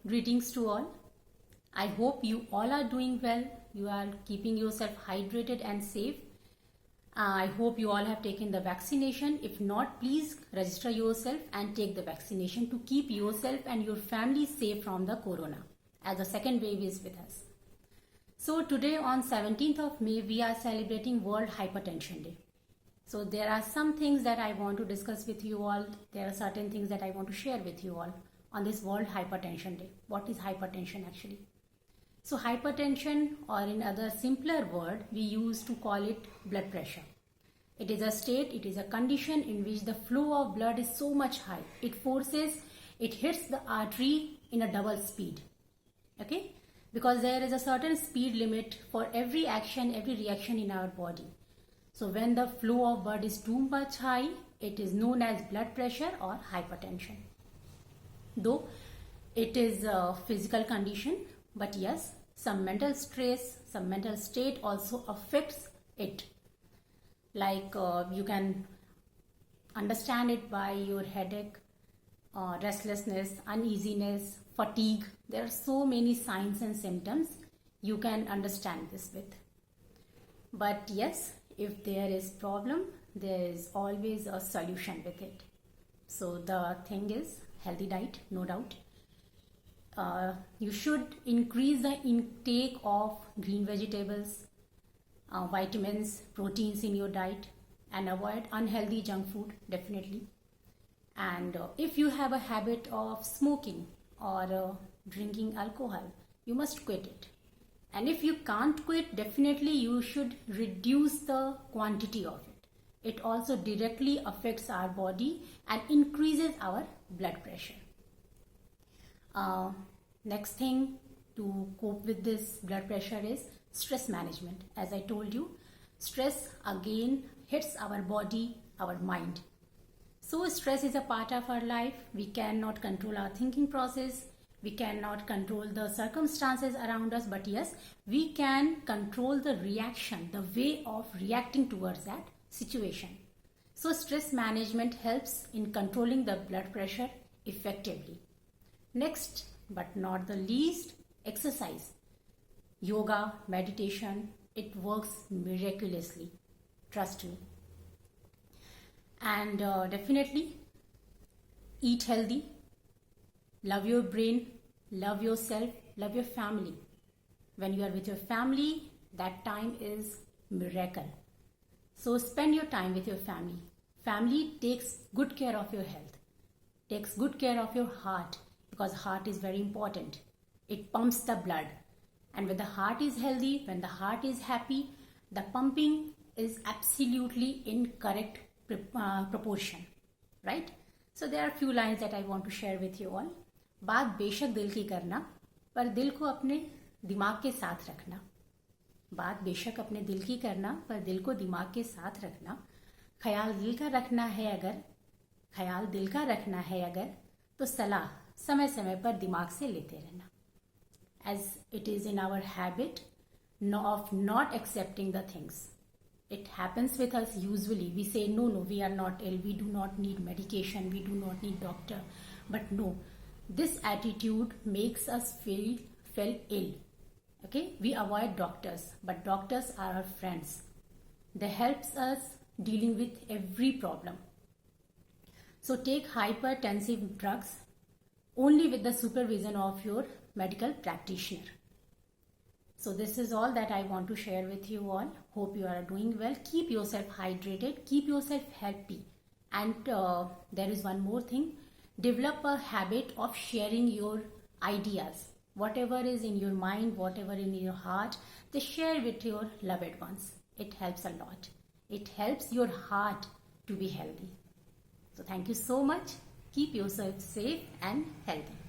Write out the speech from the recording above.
Greetings to all. I hope you all are doing well. You are keeping yourself hydrated and safe. I hope you all have taken the vaccination. If not, please register yourself and take the vaccination to keep yourself and your family safe from the corona, as the second wave is with us. So today on 17th of May, we are celebrating World Hypertension Day. So there are some things that I want to discuss with you all. There are certain things that I want to share with you all on this World Hypertension Day. What is hypertension actually? So hypertension, or in other simpler word, we use to call it blood pressure. It is a state, it is a condition in which the flow of blood is so much high. It hits the artery in a double speed. Okay? Because there is a certain speed limit for every action, every reaction in our body. So when the flow of blood is too much high, it is known as blood pressure or hypertension. Though it is a physical condition, but yes, some mental stress, some mental state also affects it. Like you can understand it by your headache, restlessness, uneasiness, fatigue. There are so many signs and symptoms you can understand this with. But yes, if there is problem, there is always a solution with it. So the thing is healthy diet, no doubt. You should increase the intake of green vegetables, vitamins, proteins in your diet, and avoid unhealthy junk food, definitely. And if you have a habit of smoking or drinking alcohol, you must quit it. And if you can't quit, definitely you should reduce the quantity of it. It also directly affects our body and increases our blood pressure. Next thing to cope with this blood pressure is stress management. As I told you, stress again hits our body, our mind. So stress is a part of our life. We cannot control our thinking process. We cannot control the circumstances around us, but yes, we can control the reaction, the way of reacting towards that situation. So stress management helps in controlling the blood pressure effectively. Next, but not the least, exercise. Yoga, meditation, it works miraculously. Trust me. And definitely eat healthy. Love your brain, love yourself, love your family. When you are with your family, that time is miracle. So spend your time with your family. Family takes good care of your health, takes good care of your heart, because heart is very important. It pumps the blood. And when the heart is healthy, when the heart is happy, the pumping is absolutely in correct proportion. Right? So there are a few lines that I want to share with you all. बात बेशक दिल की करना, पर दिल को अपने दिमाग के साथ रखना. बात बेशक अपने दिल की करना, पर दिल को दिमाग के साथ रखना. ख्याल दिल का रखना है अगर, तो सलाह समय समय पर दिमाग से लेते रहना. As it is in our habit of not accepting the things. It happens with us usually. We say, no, we are not ill. We do not need medication. We do not need doctor. But no. This attitude makes us feel ill. Okay, we avoid doctors, but doctors are our friends. They help us dealing with every problem. So take hypertensive drugs only with the supervision of your medical practitioner. So this is all that I want to share with you all. Hope you are doing well. Keep yourself hydrated. Keep yourself healthy. And there is one more thing. Develop a habit of sharing your ideas. Whatever is in your mind, whatever in your heart, just share with your loved ones. It helps a lot. It helps your heart to be healthy. So thank you so much. Keep yourself safe and healthy.